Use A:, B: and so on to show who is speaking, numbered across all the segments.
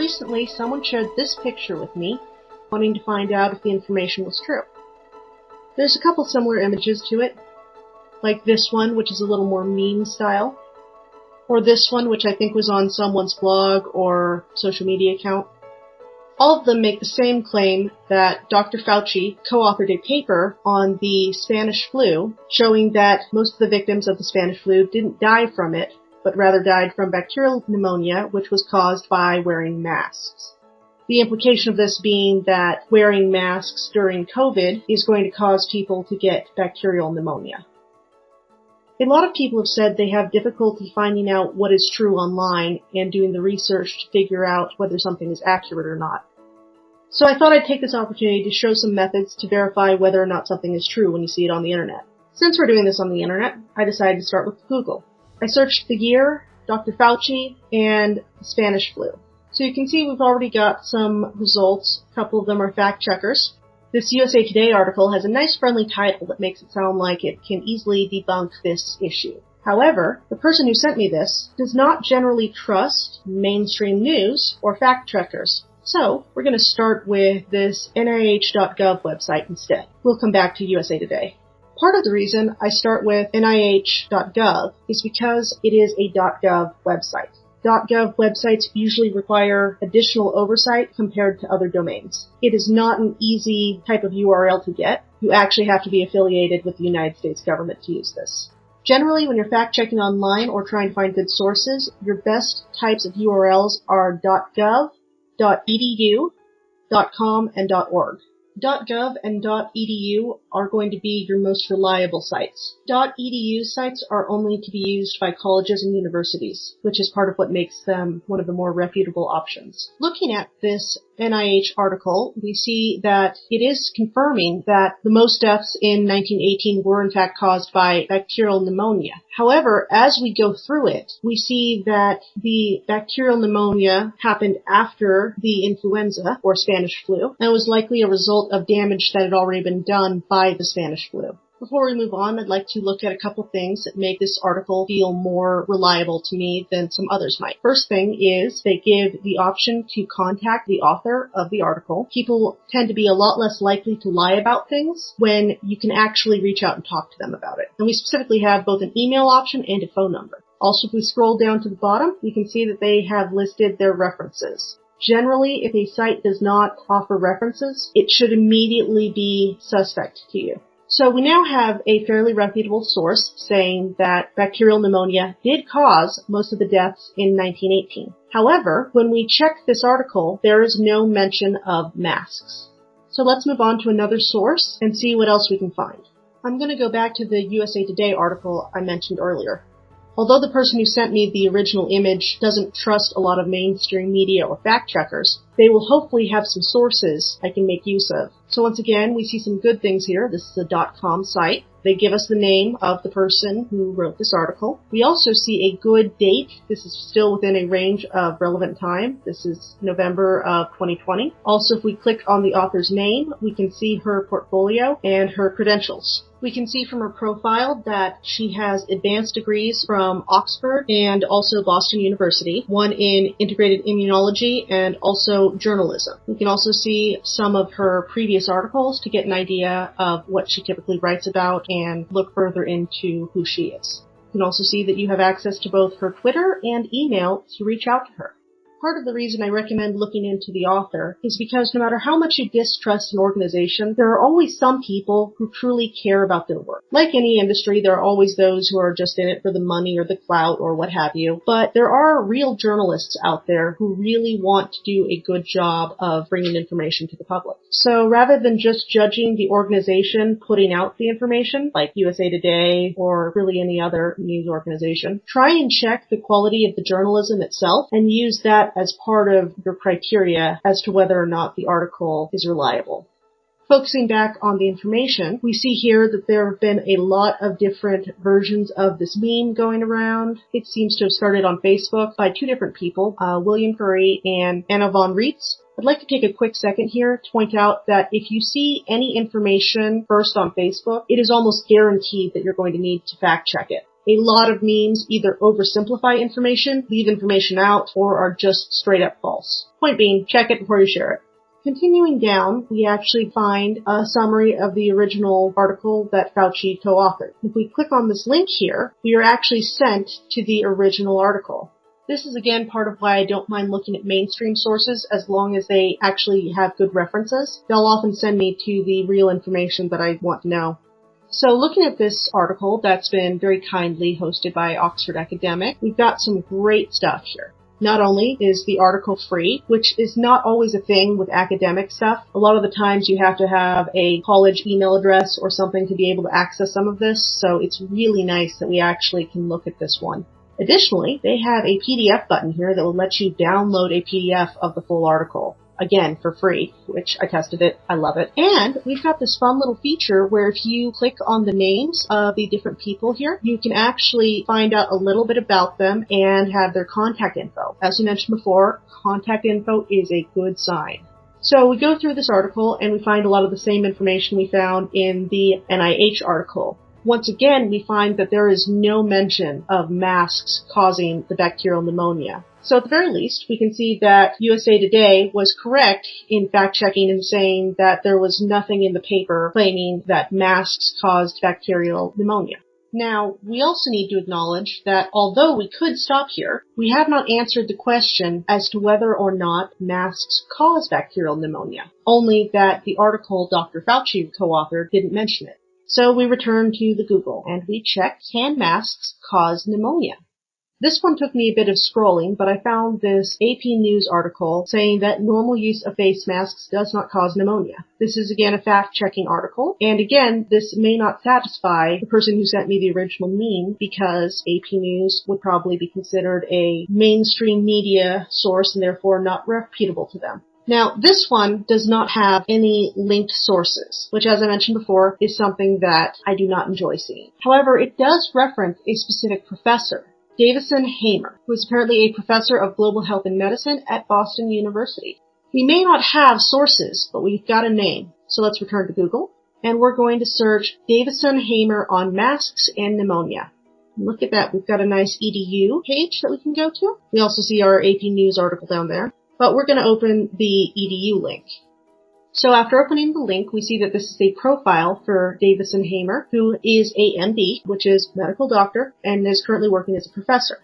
A: Recently, someone shared this picture with me, wanting to find out if the information was true. There's a couple similar images to it, like this one, which is a little more meme style, or this one, which I think was on someone's blog or social media account. All of them make the same claim that Dr. Fauci co-authored a paper on the Spanish flu, showing that most of the victims of the Spanish flu didn't die from it, but rather died from bacterial pneumonia, which was caused by wearing masks. The implication of this being that wearing masks during COVID is going to cause people to get bacterial pneumonia. A lot of people have said they have difficulty finding out what is true online and doing the research to figure out whether something is accurate or not. So I thought I'd take this opportunity to show some methods to verify whether or not something is true when you see it on the internet. Since we're doing this on the internet, I decided to start with Google. I searched the year, Dr. Fauci, and the Spanish flu. So you can see we've already got some results. A couple of them are fact checkers. This USA Today article has a nice friendly title that makes it sound like it can easily debunk this issue. However, the person who sent me this does not generally trust mainstream news or fact checkers. So we're going to start with this NIH.gov website instead. We'll come back to USA Today. Part of the reason I start with NIH.gov is because it is a .gov website. .gov websites usually require additional oversight compared to other domains. It is not an easy type of URL to get. You actually have to be affiliated with the United States government to use this. Generally, when you're fact-checking online or trying to find good sources, your best types of URLs are .gov, .edu, .com, and .org. .gov and .edu are going to be your most reliable sites. .edu sites are only to be used by colleges and universities, which is part of what makes them one of the more reputable options. Looking at this NIH article, we see that it is confirming that the most deaths in 1918 were in fact caused by bacterial pneumonia. However, as we go through it, we see that the bacterial pneumonia happened after the influenza, or Spanish flu, and was likely a result of damage that had already been done by the Spanish flu. Before we move on, I'd like to look at a couple things that make this article feel more reliable to me than some others might. First thing is they give the option to contact the author of the article. People tend to be a lot less likely to lie about things when you can actually reach out and talk to them about it. And we specifically have both an email option and a phone number. Also, if we scroll down to the bottom, we can see that they have listed their references. Generally, if a site does not offer references, it should immediately be suspect to you. So we now have a fairly reputable source saying that bacterial pneumonia did cause most of the deaths in 1918. However, when we check this article, there is no mention of masks. So let's move on to another source and see what else we can find. I'm going to go back to the USA Today article I mentioned earlier. Although the person who sent me the original image doesn't trust a lot of mainstream media or fact checkers, they will hopefully have some sources I can make use of. So once again, we see some good things here. This is a .com site. They give us the name of the person who wrote this article. We also see a good date. This is still within a range of relevant time. This is November of 2020. Also, if we click on the author's name, we can see her portfolio and her credentials. We can see from her profile that she has advanced degrees from Oxford and also Boston University, one in integrated immunology and also journalism. We can also see some of her previous articles to get an idea of what she typically writes about and look further into who she is. You can also see that you have access to both her Twitter and email to reach out to her. Part of the reason I recommend looking into the author is because no matter how much you distrust an organization, there are always some people who truly care about their work. Like any industry, there are always those who are just in it for the money or the clout or what have you, but there are real journalists out there who really want to do a good job of bringing information to the public. So rather than just judging the organization putting out the information, like USA Today or really any other news organization, try and check the quality of the journalism itself and use that as part of your criteria as to whether or not the article is reliable. Focusing back on the information, we see here that there have been a lot of different versions of this meme going around. It seems to have started on Facebook by two different people, William Curry and Anna von Reitz. I'd like to take a quick second here to point out that if you see any information first on Facebook, it is almost guaranteed that you're going to need to fact check it. A lot of memes either oversimplify information, leave information out, or are just straight up false. Point being, check it before you share it. Continuing down, we actually find a summary of the original article that Fauci co-authored. If we click on this link here, we are actually sent to the original article. This is again part of why I don't mind looking at mainstream sources as long as they actually have good references. They'll often send me to the real information that I want to know. So looking at this article that's been very kindly hosted by Oxford Academic, we've got some great stuff here. Not only is the article free, which is not always a thing with academic stuff. A lot of the times you have to have a college email address or something to be able to access some of this, so it's really nice that we actually can look at this one. Additionally, they have a PDF button here that will let you download a PDF of the full article. Again, for free, which I tested it. I love it. And we've got this fun little feature where if you click on the names of the different people here, you can actually find out a little bit about them and have their contact info. As we mentioned before, contact info is a good sign. So we go through this article and we find a lot of the same information we found in the NIH article. Once again, we find that there is no mention of masks causing the bacterial pneumonia. So at the very least, we can see that USA Today was correct in fact-checking and saying that there was nothing in the paper claiming that masks caused bacterial pneumonia. Now, we also need to acknowledge that although we could stop here, we have not answered the question as to whether or not masks cause bacterial pneumonia, only that the article Dr. Fauci co-authored didn't mention it. So we return to the Google and we check, can masks cause pneumonia? This one took me a bit of scrolling, but I found this AP News article saying that normal use of face masks does not cause pneumonia. This is again a fact-checking article, and again, this may not satisfy the person who sent me the original meme because AP News would probably be considered a mainstream media source and therefore not reputable to them. Now, this one does not have any linked sources, which as I mentioned before is something that I do not enjoy seeing. However, it does reference a specific professor, Davison Hamer, who is apparently a professor of global health and medicine at Boston University. We may not have sources, but we've got a name. So let's return to Google, and we're going to search Davison Hamer on masks and pneumonia. Look at that, we've got a nice EDU page that we can go to. We also see our AP News article down there, but we're going to open the EDU link. So after opening the link, we see that this is a profile for Davison Hamer, who is a MD, which is medical doctor, and is currently working as a professor.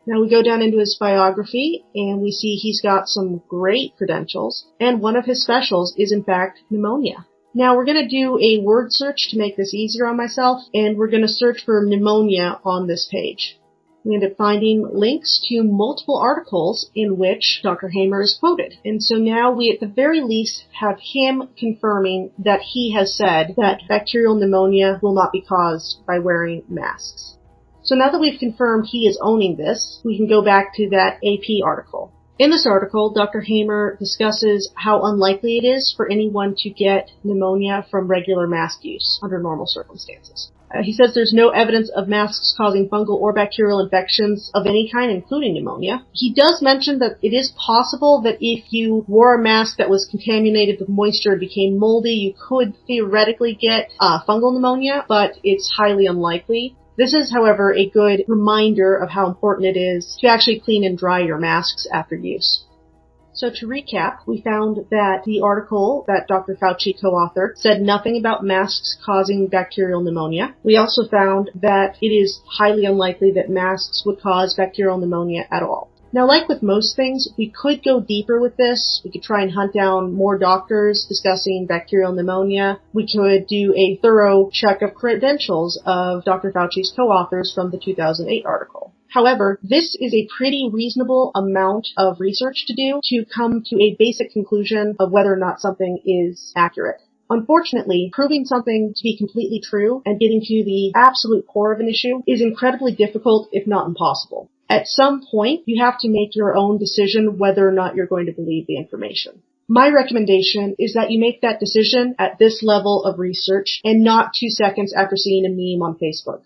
A: Now we go down into his biography, and we see he's got some great credentials, and one of his specials is in fact pneumonia. Now we're going to do a word search to make this easier on myself, and we're going to search for pneumonia on this page. We end up finding links to multiple articles in which Dr. Hamer is quoted. And so now we at the very least have him confirming that he has said that bacterial pneumonia will not be caused by wearing masks. So now that we've confirmed he is owning this, we can go back to that AP article. In this article, Dr. Hamer discusses how unlikely it is for anyone to get pneumonia from regular mask use under normal circumstances. He says there's no evidence of masks causing fungal or bacterial infections of any kind, including pneumonia. He does mention that it is possible that if you wore a mask that was contaminated with moisture and became moldy, you could theoretically get fungal pneumonia, but it's highly unlikely. This is, however, a good reminder of how important it is to actually clean and dry your masks after use. So to recap, we found that the article that Dr. Fauci co-authored said nothing about masks causing bacterial pneumonia. We also found that it is highly unlikely that masks would cause bacterial pneumonia at all. Now, like with most things, we could go deeper with this. We could try and hunt down more doctors discussing bacterial pneumonia. We could do a thorough check of credentials of Dr. Fauci's co-authors from the 2008 article. However, this is a pretty reasonable amount of research to do to come to a basic conclusion of whether or not something is accurate. Unfortunately, proving something to be completely true and getting to the absolute core of an issue is incredibly difficult, if not impossible. At some point, you have to make your own decision whether or not you're going to believe the information. My recommendation is that you make that decision at this level of research and not 2 seconds after seeing a meme on Facebook.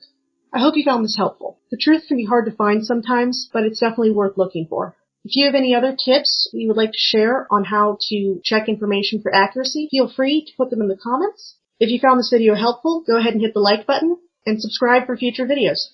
A: I hope you found this helpful. The truth can be hard to find sometimes, but it's definitely worth looking for. If you have any other tips you would like to share on how to check information for accuracy, feel free to put them in the comments. If you found this video helpful, go ahead and hit the like button and subscribe for future videos.